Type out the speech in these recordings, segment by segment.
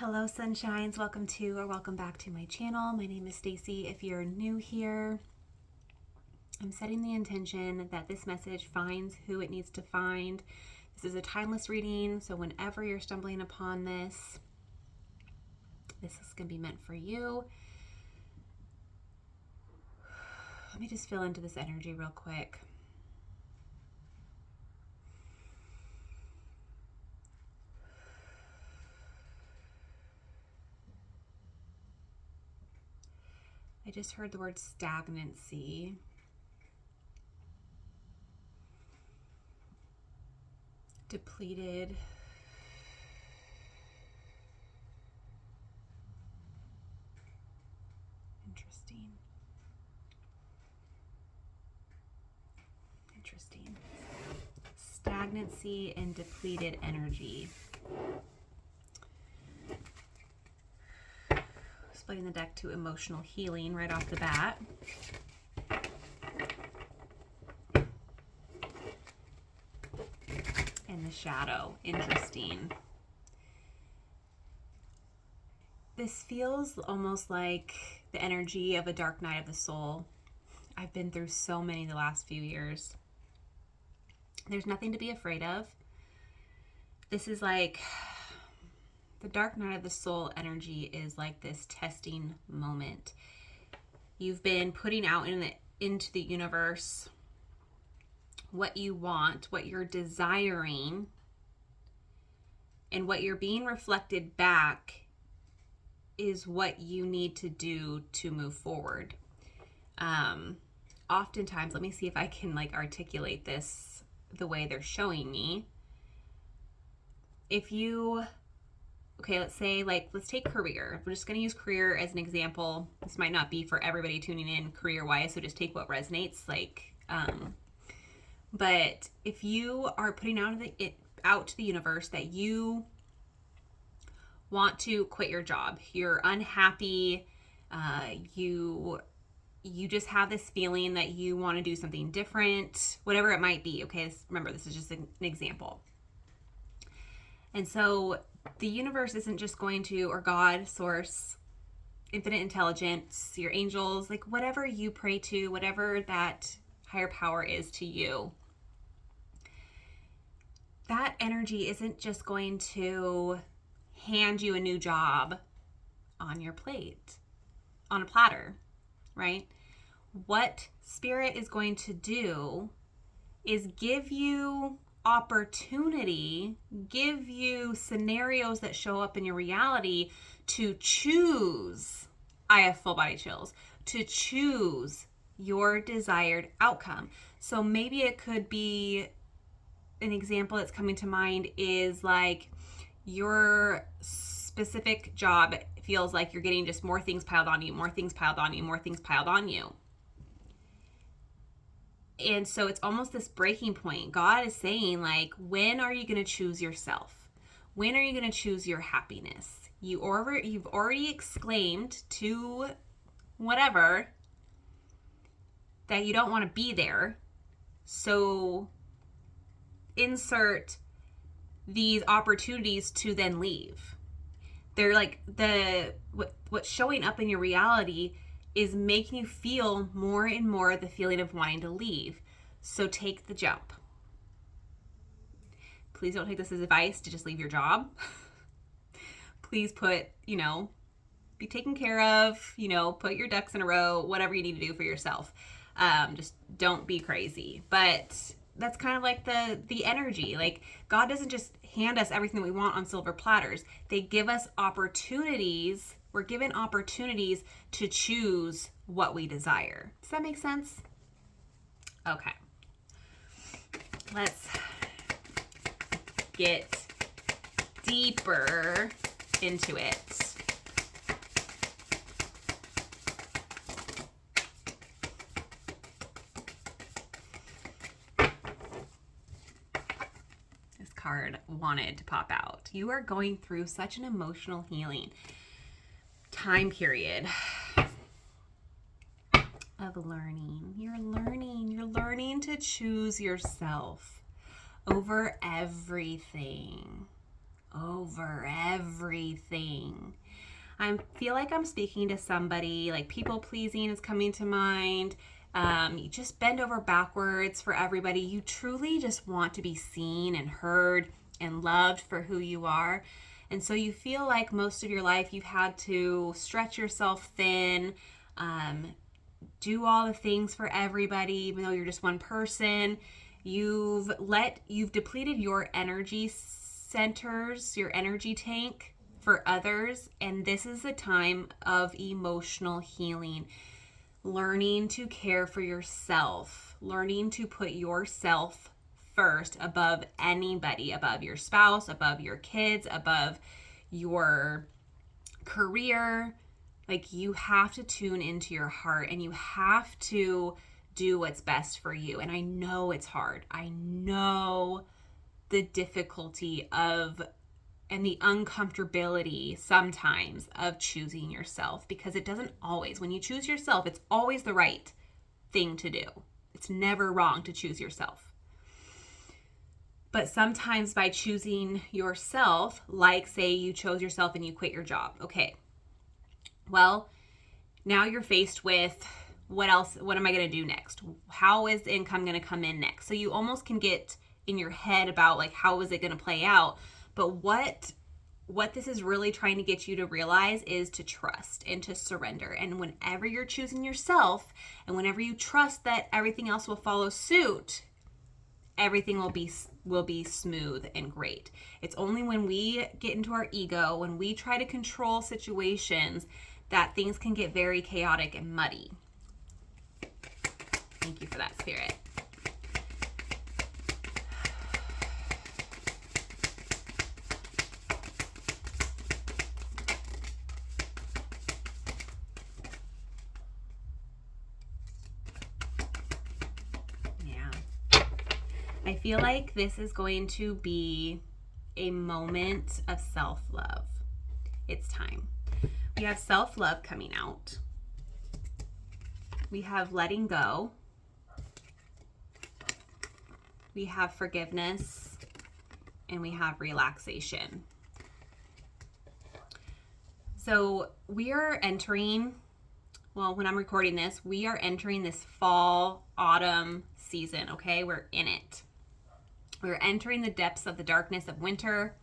Hello sunshines, welcome to or welcome back to my channel. My name is Stacy. If you're new here, I'm setting the intention that this message finds who it needs to find. This is a timeless reading, so whenever you're stumbling upon this is going to be meant for you. Let me just feel into this energy real quick. I just heard the word stagnancy. Depleted. Interesting. Stagnancy and depleted energy. Splitting the deck to emotional healing right off the bat. And the shadow. Interesting. This feels almost like the energy of a dark night of the soul. I've been through so many the last few years. There's nothing to be afraid of. This is like the dark night of the soul energy is like this testing moment. You've been putting out into the universe what you want, what you're desiring, and what you're being reflected back is what you need to do to move forward. Oftentimes, let me see if I can articulate this the way they're showing me. Let's say let's take career. We're just going to use career as an example. This might not be for everybody tuning in career-wise, so just take what resonates. But if you are putting out to the universe that you want to quit your job, you're unhappy, you just have this feeling that you want to do something different, whatever it might be. Okay, remember, this is just an example. And so the universe isn't just going to, or God, source, infinite intelligence, your angels, whatever you pray to, whatever that higher power is to you, that energy isn't just going to hand you a new job on your plate, on a platter, right? What Spirit is going to do is give you opportunity, give you scenarios that show up in your reality to choose. I have full body chills. To choose your desired outcome. So maybe it could be, an example that's coming to mind is your specific job feels like you're getting just more things piled on you, more things piled on you, more things piled on you. And so it's almost this breaking point. God is saying, when are you going to choose yourself? When are you going to choose your happiness? You've already exclaimed to whatever that you don't want to be there. So insert these opportunities to then leave. They're what's showing up in your reality is making you feel more and more the feeling of wanting to leave. So take the jump. Please don't take this as advice to just leave your job. Please be taken care of, put your ducks in a row, whatever you need to do for yourself. Just don't be crazy. But that's kind of the energy. God doesn't just hand us everything we want on silver platters. They give us opportunities. We're given opportunities to choose what we desire. Does that make sense? Okay. Let's get deeper into it. This card wanted to pop out. You are going through such an emotional healing time period of learning. You're learning to choose yourself over everything. Over everything. I feel like I'm speaking to somebody, like people pleasing is coming to mind. You just bend over backwards for everybody. You truly just want to be seen and heard and loved for who you are. And so you feel like most of your life you've had to stretch yourself thin, do all the things for everybody, even though you're just one person. You've depleted your energy centers, your energy tank for others. And this is a time of emotional healing. Learning to care for yourself, learning to put yourself first above anybody, above your spouse, above your kids, above your career. Like, you have to tune into your heart and you have to do what's best for you. And I know it's hard. I know the difficulty of and the uncomfortability sometimes of choosing yourself, because it doesn't always, when you choose yourself, it's always the right thing to do. It's never wrong to choose yourself. But sometimes by choosing yourself, like say you chose yourself and you quit your job. Okay. Well, now you're faced with what else? What am I going to do next? How is the income going to come in next? So you almost can get in your head about like, how is it going to play out? But what this is really trying to get you to realize is to trust and to surrender. And whenever you're choosing yourself and whenever you trust that everything else will follow suit, everything will be smooth and great. It's only when we get into our ego, when we try to control situations, that things can get very chaotic and muddy. Thank you for that, Spirit. I feel like this is going to be a moment of self-love. It's time. We have self-love coming out. We have letting go. We have forgiveness. And we have relaxation. So we are entering, well, when I'm recording this, we are entering this fall, autumn season, okay? We're in it. We're entering the depths of the darkness of winter,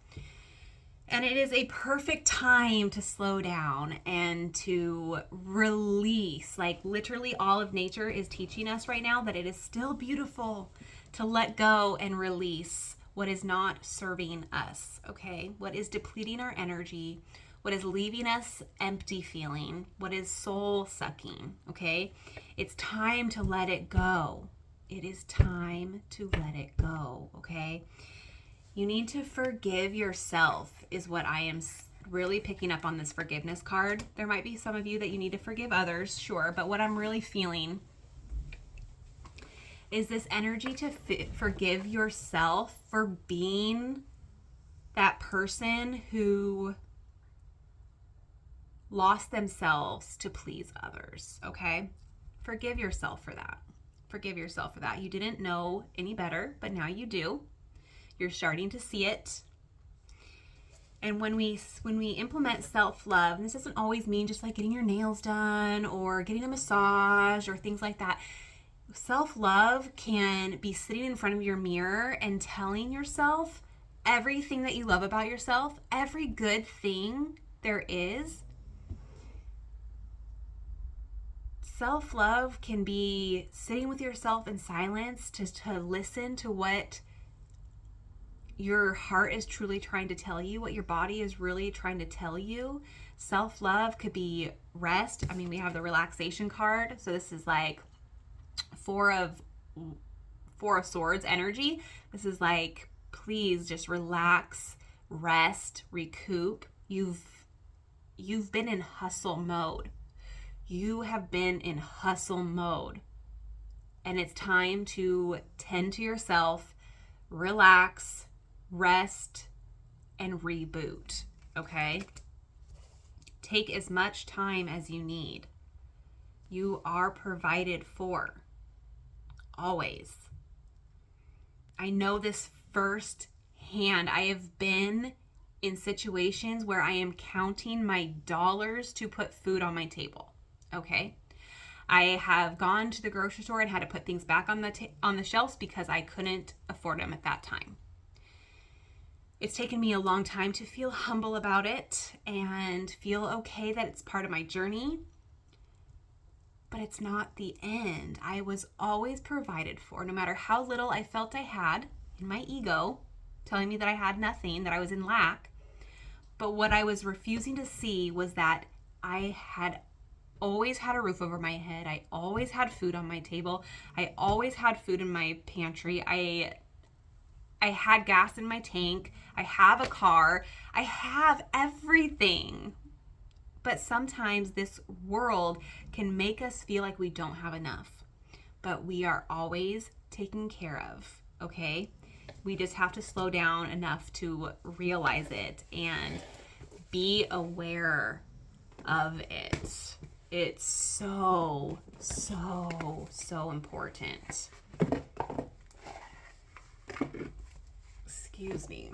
and it is a perfect time to slow down and to release. Like, literally all of nature is teaching us right now that it is still beautiful to let go and release what is not serving us, okay? What is depleting our energy, what is leaving us empty feeling, what is soul sucking, okay? It's time to let it go. It is time to let it go, okay? You need to forgive yourself is what I am really picking up on this forgiveness card. There might be some of you that you need to forgive others, sure, but what I'm really feeling is this energy to forgive yourself for being that person who lost themselves to please others, okay? Forgive yourself for that. Forgive yourself for that. You didn't know any better, but now you do. You're starting to see it. And when we implement self-love, and this doesn't always mean just like getting your nails done or getting a massage or things like that. Self-love can be sitting in front of your mirror and telling yourself everything that you love about yourself, every good thing there is. Self-love can be sitting with yourself in silence to listen to what your heart is truly trying to tell you, what your body is really trying to tell you. Self-love could be rest. I mean, we have the relaxation card. So this is like Four of Swords energy. This is like, please just relax, rest, recoup. You've been in hustle mode. You have been in hustle mode. And it's time to tend to yourself, relax, rest, and reboot, okay? Take as much time as you need. You are provided for, always. I know this firsthand. I have been in situations where I am counting my dollars to put food on my table. Okay? I have gone to the grocery store and had to put things back on the shelves because I couldn't afford them at that time. It's taken me a long time to feel humble about it and feel okay that it's part of my journey. But it's not the end. I was always provided for, no matter how little I felt I had in my ego, telling me that I had nothing, that I was in lack. But what I was refusing to see was that I had always had a roof over my head. I always had food on my table. I always had food in my pantry. I had gas in my tank. I have a car. I have everything. But sometimes this world can make us feel like we don't have enough. But we are always taken care of, okay? We just have to slow down enough to realize it and be aware of it. It's so, so, so important. Excuse me.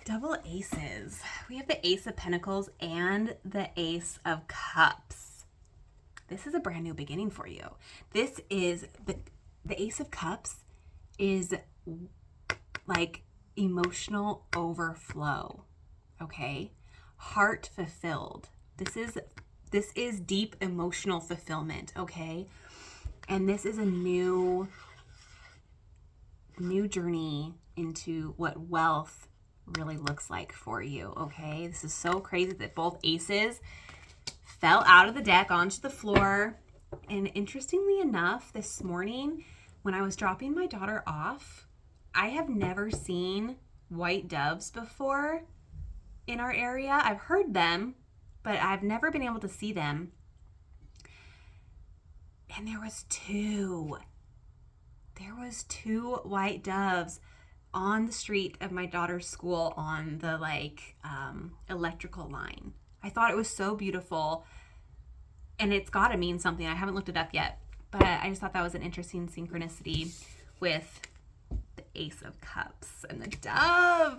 Double aces. We have the Ace of Pentacles and the Ace of Cups. This is a brand new beginning for you. This is the Ace of Cups is like emotional overflow. Okay? Heart fulfilled. This is deep emotional fulfillment, okay? And this is a new journey into what wealth really looks like for you, okay? This is so crazy that both aces fell out of the deck onto the floor. And interestingly enough, this morning when I was dropping my daughter off, I have never seen white doves before in our area. I've heard them, but I've never been able to see them. And there was two white doves on the street of my daughter's school on the electrical line. I thought it was so beautiful, and it's got to mean something. I haven't looked it up yet, but I just thought that was an interesting synchronicity with the Ace of Cups and the dove.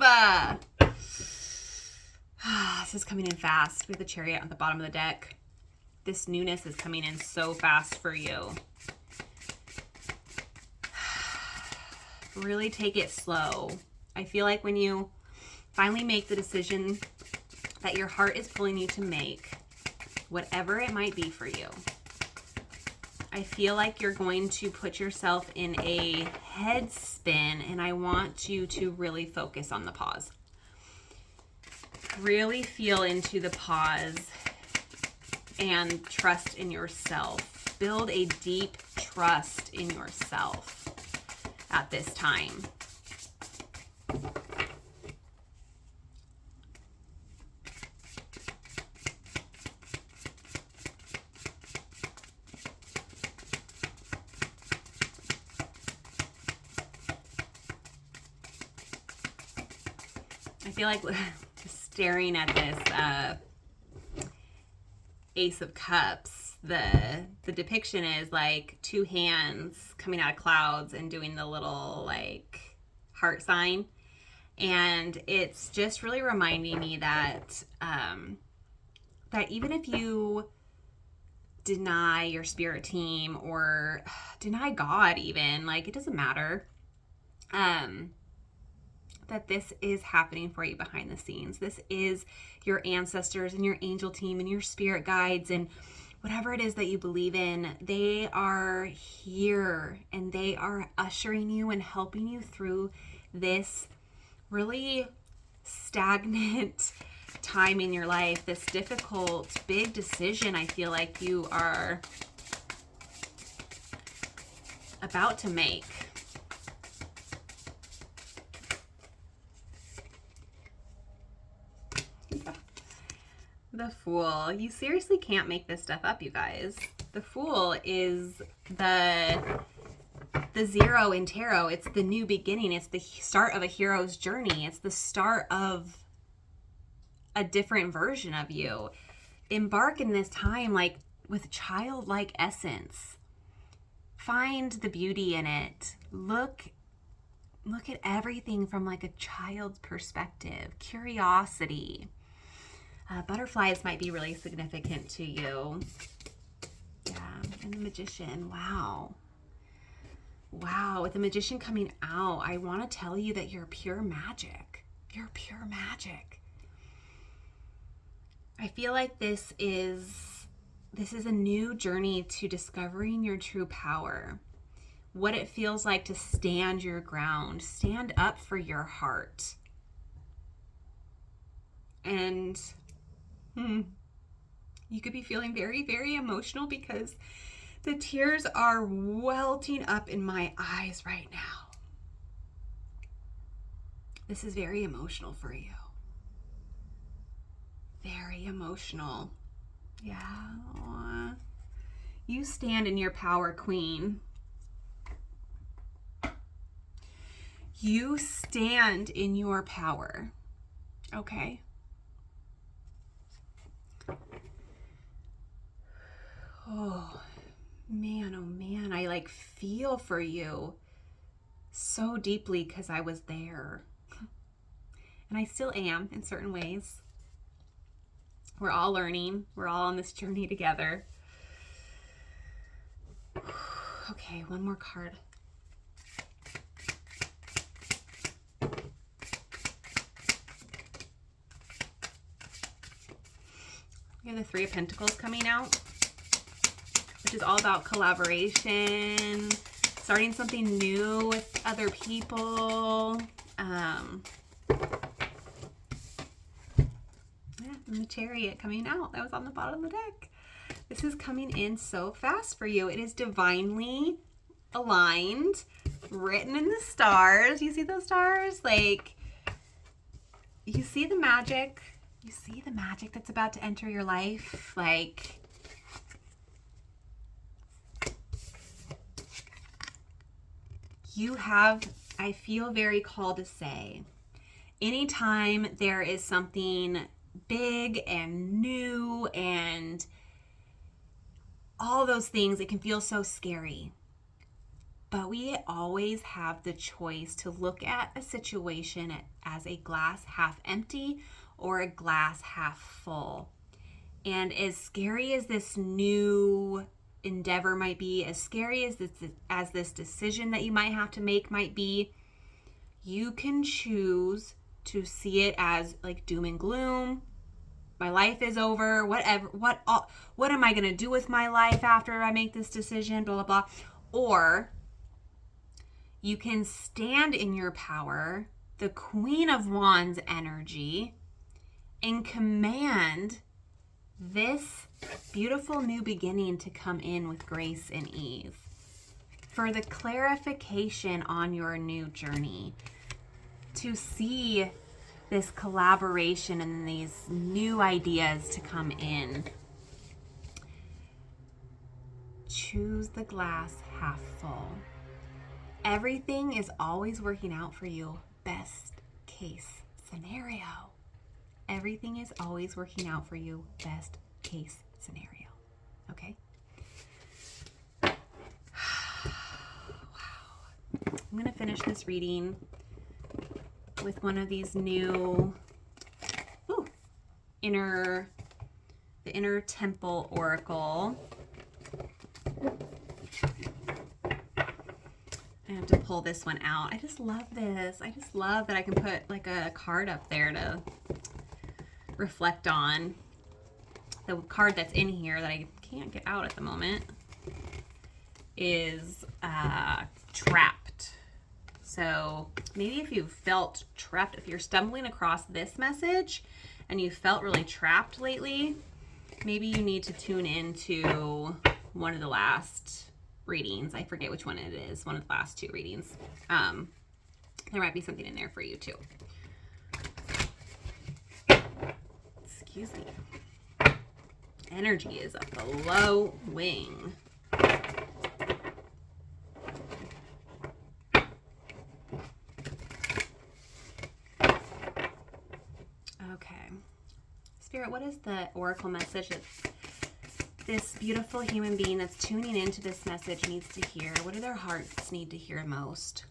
This is coming in fast. We have the Chariot on the bottom of the deck. This newness is coming in so fast for you. Really take it slow. I feel like when you finally make the decision that your heart is pulling you to make, whatever it might be for you, I feel like you're going to put yourself in a head spin, and I want you to really focus on the pause. Really feel into the pause and trust in yourself. Build a deep trust in yourself at this time. I feel like just staring at this Ace of Cups, the depiction is like two hands coming out of clouds and doing the little like heart sign, and it's just really reminding me that that even if you deny your spirit team or deny God, even, like, it doesn't matter, that this is happening for you behind the scenes. This is your ancestors and your angel team and your spirit guides and whatever it is that you believe in. They are here and they are ushering you and helping you through this really stagnant time in your life, this difficult, big decision I feel like you are about to make. The Fool. You seriously can't make this stuff up, you guys. The Fool is the zero in tarot. It's the new beginning. It's the start of a hero's journey. It's the start of a different version of you. Embark in this time like with childlike essence. Find the beauty in it. Look at everything from like a child's perspective. Curiosity. Butterflies might be really significant to you. Yeah, and the Magician. Wow. Wow, with the Magician coming out, I want to tell you that you're pure magic. You're pure magic. I feel like this is a new journey to discovering your true power. What it feels like to stand your ground, stand up for your heart. And you could be feeling very, very emotional because the tears are welting up in my eyes right now. This is very emotional for you. Very emotional. Yeah. Aww. You stand in your power, Queen. You stand in your power. Okay. Oh man, I like feel for you so deeply because I was there. And I still am in certain ways. We're all learning. We're all on this journey together. Okay, one more card. We have the Three of Pentacles coming out, which is all about collaboration, starting something new with other people. And the Chariot coming out. That was on the bottom of the deck. This is coming in so fast for you. It is divinely aligned, written in the stars. You see those stars? Like, you see the magic. You see the magic that's about to enter your life. Like, you have, I feel very called to say, anytime there is something big and new and all those things, it can feel so scary. But we always have the choice to look at a situation as a glass half empty or a glass half full. And as scary as this new endeavor might be, as scary as this decision that you might have to make might be, you can choose to see it as like doom and gloom. My life is over. Whatever. What am I going to do with my life after I make this decision? Blah, blah, blah. Or you can stand in your power, the Queen of Wands energy, and command this beautiful new beginning to come in with grace and ease. For the clarification on your new journey, to see this collaboration and these new ideas to come in. Choose the glass half full. Everything is always working out for you. Best case scenario. Everything is always working out for you. Best case scenario. Okay? Wow. I'm going to finish this reading with one of these new the Inner Temple Oracle. I have to pull this one out. I just love this. I just love that I can put like a card up there to reflect on. The card that's in here that I can't get out at the moment is Trapped. So maybe if you felt trapped, if you're stumbling across this message and you felt really trapped lately, maybe you need to tune into one of the last readings. I forget which one it is. One of the last two readings. There might be something in there for you too. Excuse me. energy is flowing. Okay. Spirit, what is the oracle message that this beautiful human being that's tuning into this message needs to hear? What do their hearts need to hear most?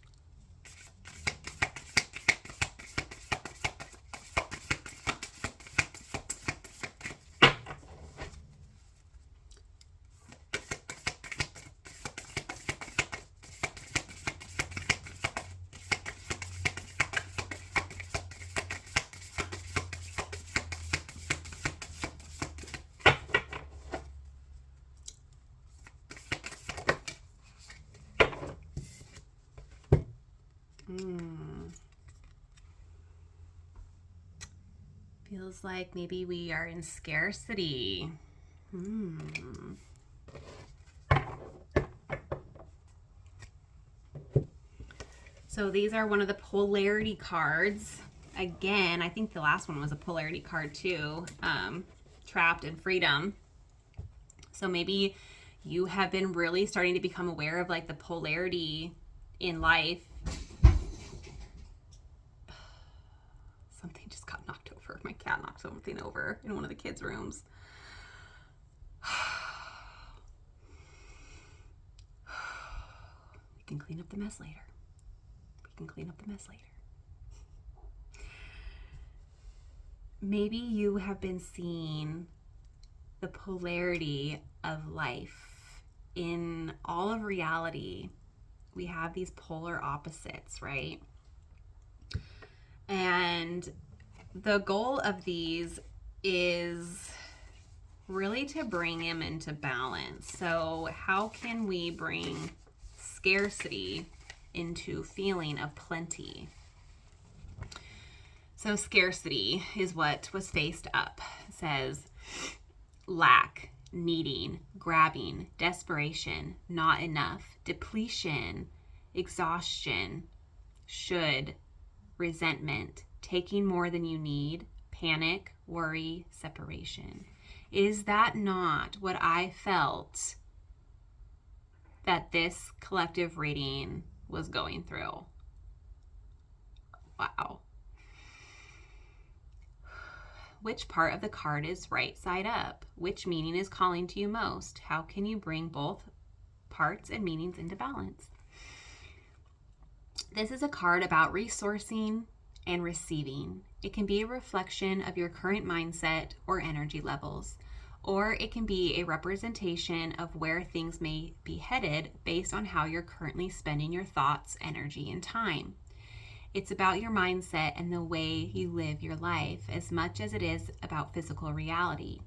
Feels like maybe we are in scarcity. So these are one of the polarity cards. Again, I think the last one was a polarity card too. Trapped in freedom. So maybe you have been really starting to become aware of like the polarity in life. Something just got knocked over. My cat knocked something over in one of the kids' rooms. We can clean up the mess later. Maybe you have been seeing the polarity of life. In all of reality, we have these polar opposites, right? And the goal of these is really to bring them into balance. So how can we bring scarcity into feeling of plenty? So scarcity is what was faced up. It says lack, needing, grabbing, desperation, not enough, depletion, exhaustion, should, resentment, taking more than you need, panic, worry, separation. Is that not what I felt that this collective reading was going through? Wow. Which part of the card is right side up? Which meaning is calling to you most? How can you bring both parts and meanings into balance? This is a card about resourcing and receiving. It can be a reflection of your current mindset or energy levels, or it can be a representation of where things may be headed based on how you're currently spending your thoughts, energy, and time. It's about your mindset and the way you live your life as much as it is about physical reality.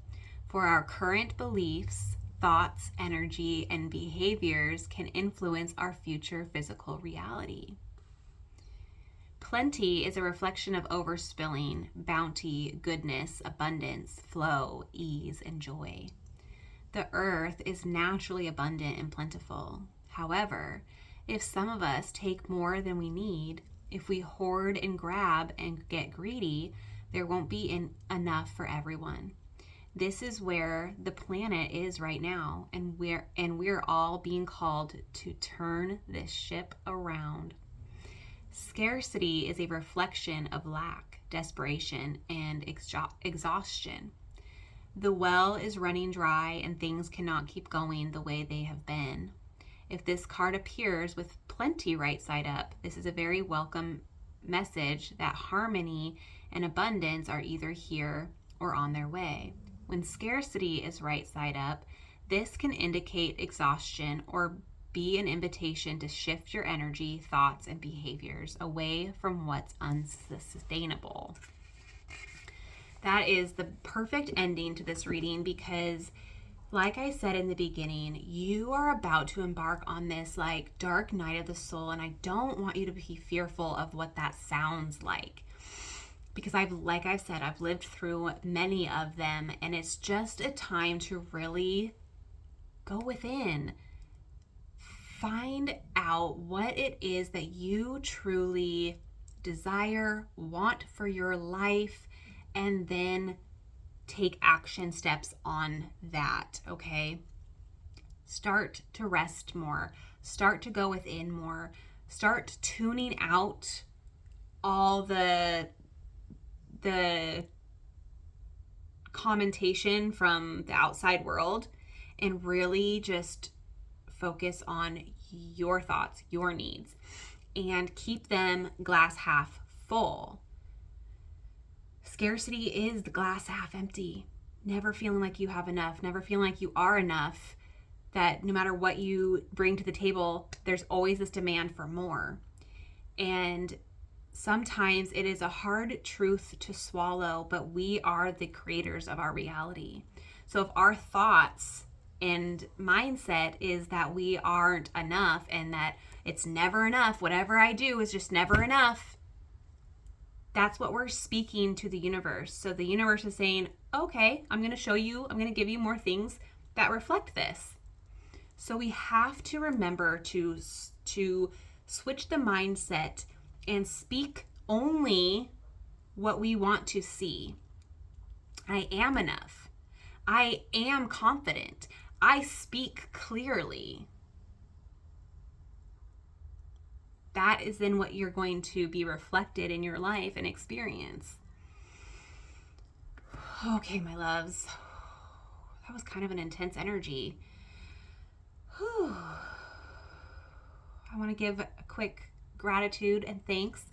For our current beliefs, thoughts, energy, and behaviors can influence our future physical reality. Plenty is a reflection of overspilling, bounty, goodness, abundance, flow, ease, and joy. The earth is naturally abundant and plentiful. However, if some of us take more than we need, if we hoard and grab and get greedy, there won't be enough for everyone. This is where the planet is right now, and we're all being called to turn this ship around. Scarcity is a reflection of lack, desperation, and exhaustion. The well is running dry and things cannot keep going the way they have been. If this card appears with plenty right side up, this is a very welcome message that harmony and abundance are either here or on their way. When scarcity is right side up, this can indicate exhaustion or be an invitation to shift your energy, thoughts, and behaviors away from what's unsustainable. That is the perfect ending to this reading because, like I said in the beginning, you are about to embark on this like dark night of the soul, and I don't want you to be fearful of what that sounds like. Because I've lived through many of them, and it's just a time to really go within. Find out what it is that you truly desire, want for your life, and then take action steps on that, okay? Start to rest more. Start to go within more. Start tuning out all the commentation from the outside world and really just focus on your thoughts, your needs, and keep them glass half full. Scarcity is the glass half empty. Never feeling like you have enough, never feeling like you are enough, that no matter what you bring to the table, there's always this demand for more. And sometimes it is a hard truth to swallow, but we are the creators of our reality. So if our thoughts and mindset is that we aren't enough and that it's never enough, whatever I do is just never enough, that's what we're speaking to the universe. So the universe is saying, okay, I'm going to show you, I'm going to give you more things that reflect this. So we have to remember to switch the mindset and speak only what we want to see. I am enough. I am confident. I speak clearly. That is then what you're going to be reflected in your life and experience. Okay, my loves. That was kind of an intense energy. Whew. I want to give a quick gratitude and thanks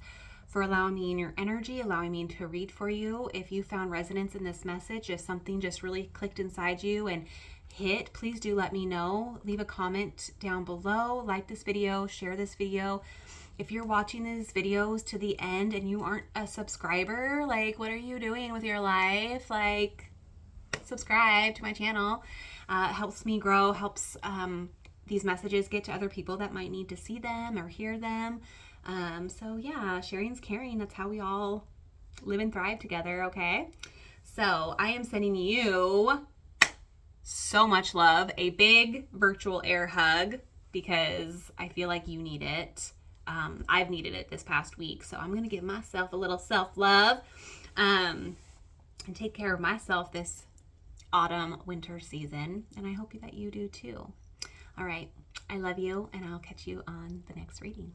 for allowing me in your energy, allowing me to read for you. If you found resonance in this message, if something just really clicked inside you and hit, please do let me know. Leave a comment down below, like this video, share this video. If you're watching these videos to the end and you aren't a subscriber, like, what are you doing with your life? Like, subscribe to my channel. Helps me grow, helps these messages get to other people that might need to see them or hear them. So yeah, sharing's caring. That's how we all live and thrive together, okay? So I am sending you so much love, a big virtual air hug, because I feel like you need it. I've needed it this past week, so I'm going to give myself a little self-love and take care of myself this autumn winter season, and I hope that you do too. All right, I love you, and I'll catch you on the next reading.